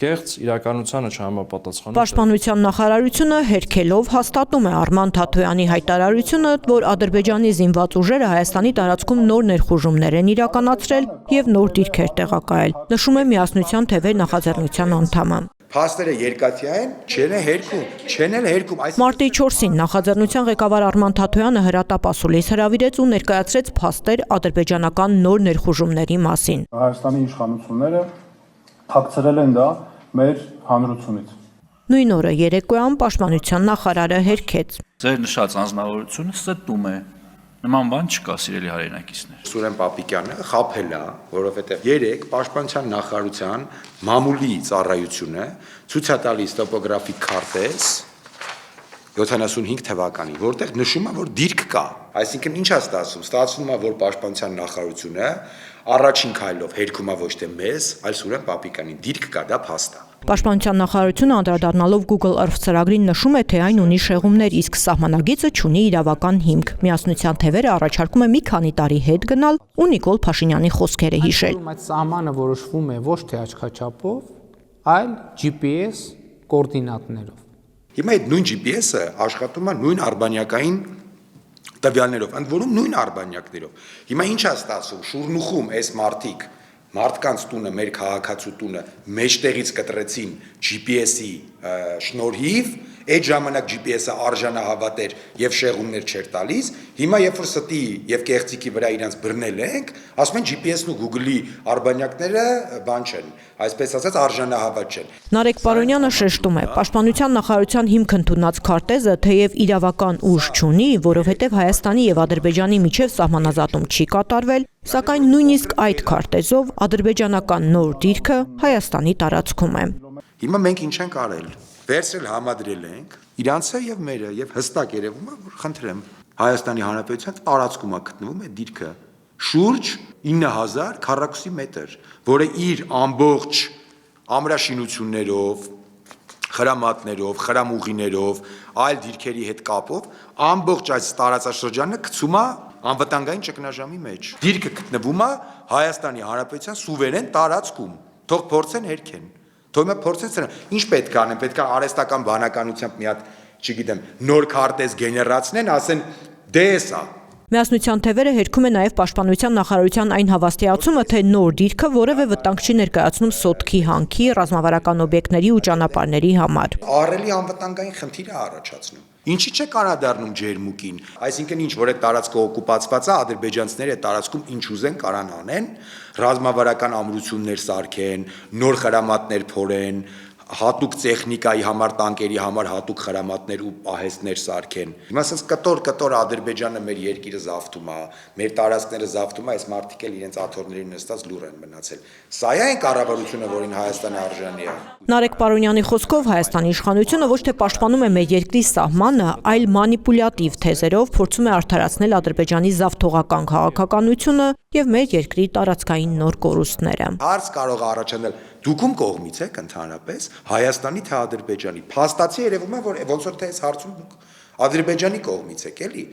կեղծ իրականությանը չհամապատասխանում։ Պաշտպանության նախարարությունը հերքելով հաստատում է Արման Թաթոյանի հայտարարությունը, որ Ադրբեջանի զինված ուժերը Հայաստանի տարածքում նոր ներխուժումներ են իրականացրել եւ նոր դիրքեր տեղակայել, նշում է Միասնության թևեր նախաձեռնության անդամը։ Փաստերը երկաթյա են, չեն էլ հերքում։ Մարտի 4-ին նախաձեռնության ղեկավար Արման Թաթոյանը հրատապ ասուլիս հրավիրեց ու ներկայացրեց փաստեր ադրբեջանական նոր ներխուժումների մասին։ Հայաստանի իշխանությունները թաքցրել են դա մեր հանրությունից։ Նույն օրը երեկոյան պաշտպանության նախարարը հերքեց։ Ձեր նշած անձնավորությունը ստում է։ Նման բան չկա, սիրելի հայրենակիցներ։ Սուրեն Պապիկյանը խաբել է, որովհետև երեք պաշտպանության նախարարության մամուլի ծառայությունը ցույց է տալիս տոպոգրաֆիկ քարտեզ 75 թվականի, որտեղ նշում է, որ դիրք կա։ Այսինքն ինչ է ստացվում։ Ստացվում է, որ պաշտպանության նախարարությունը առաջին քայլով հերքում է ոչ թե մեզ, այլ Սուրեն Պապիկյանին դիրք կա, դա փաստ է։ Պաշտպանության նախարարությունը անդրադառնալով Google Earth ծրագրին նշում է, թե այն ունի շեղումներ, իսկ սահմանագիծը չունի իրավական հիմք։ Միասնության թևերը առաջարկում է մի քանի տարի հետ գնալ ու Նիկոլ Փաշինյանի խոսքերը հիշել։ Այդ սահմանը որոշվում է ոչ թե աչքաչափով, այլ GPS կոորդինատներով։ Հիմա այդ նույն GPS-ը աշխատում է նույն արբանյակային տվյալներով, ընդ որում նույն արբանյակներով։ Հիմա ինչ է ստացվում, շուրնուխում այս մարդկանց տունը, մեր քաղաքացու տունը մեջտեղից կտրեցին GPS-ի շնորհիվ, այդ ժամանակ GPS-ը արժանահավատ էր եւ շեղումներ չէր տալիս, հիմա երբ որ ստի եւ կեղծիքի վրա իրանց բռնել ենք, ասում են GPS-ն ու Google-ի արբանյակները բան չեն, այսպես ասած արժանահավատ չեն։ Նարեկ Պարոնյանը շեշտում է, պաշտպանության նախարարության հիմք ընդունած քարտեզը թեև իրավական ուժ չունի, որովհետև Հայաստանի եւ Ադրբեջանի միջև սահմանազատում չի կատարվել, սակայն նույնիսկ այդ քարտեզով ադրբեջանական նոր դիրքը Հայաստանի տարածքում է։ Հիմա մենք ինչ ենք արել։ Վերցրել համադրել ենք իրանցը եւ մերը եւ հստակ երևում է, որ խնդրեմ Հայաստանի Հանրապետության տարածքում է գտնվում է դիրքը շուրջ 9000 քառակուսի մետր, որը իր ամբողջ ամրաշինություններով, խրամատներով, խրամուղիներով, այլ դիրքերի հետ կապով ամբողջ այս տարածաշրջանը գցում է անվտանգային ճգնաժամի մեջ։ Դիրքը գտնվում է Հայաստանի Հանրապետության սուվերեն տարածքում։ Թող փորձեն հերքեն։ Թող փորձեն սրանք։ Ինչ պետք է անեն, պետք է արհեստական բանականությամբ մի հատ, չգիտեմ, նոր քարտեզ գեներացնեն, ասեն դե էսա։ Միասնության թևերը հերքում է նաև պաշտպանության նախարարության այն հավաստիացումը, թե նոր դիրքը որևէ վտանգ չի ներկայացնում սոտքի, հանքի, ռազմավարական օբյեկտների ու ճանապարհների համար։ Ահռելի անվտանգային խնդիր է առաջացնում։ Ինչի՞ չէ կանադառնում ջերմուկին, այսինքն ինչ որ այդ տարածքը օկուպացված է, ադրբեջանցիները այդ տարածքում ինչ ուզեն կարան անեն, ռազմավարական ամրություններ սարքեն, նոր խրամատներ փորեն, հատուկ տեխնիկայի համար, տանկերի համար հատուկ խրամատներ ու պահեստներ սարքեն։ Հիմա ասած կտոր Ադրբեջանը մեր երկիրը զավթում է, մեր տարածքները զավթում է, այս մարդիկ էլ իրենց աթոռներին նստած լուր են մնացել։ Սա է այն կառավարությունը, որին Հայաստանը արժանի է։ Նարեկ Պարոնյանի խոսքով Հայաստանի իշխանությունը ոչ թե պաշտպանում է մեր երկրի սահմանը, այլ մանիպուլյատիվ թեզերով փորձում է արդարացնել Ադրբեջանի զավթողական քաղաքականությունը եւ մեր երկրի տարածքային նոր կորուստները։ Հարց կարող է առաջանալ դուք ում կողմից եք ընդհանրապես Հայաստանի թե Ադրբեջանի։ Փաստացի երևում է, որ ոնց որ թե այս հարցում դուք Ադրբեջանի կողմից եք, էլի։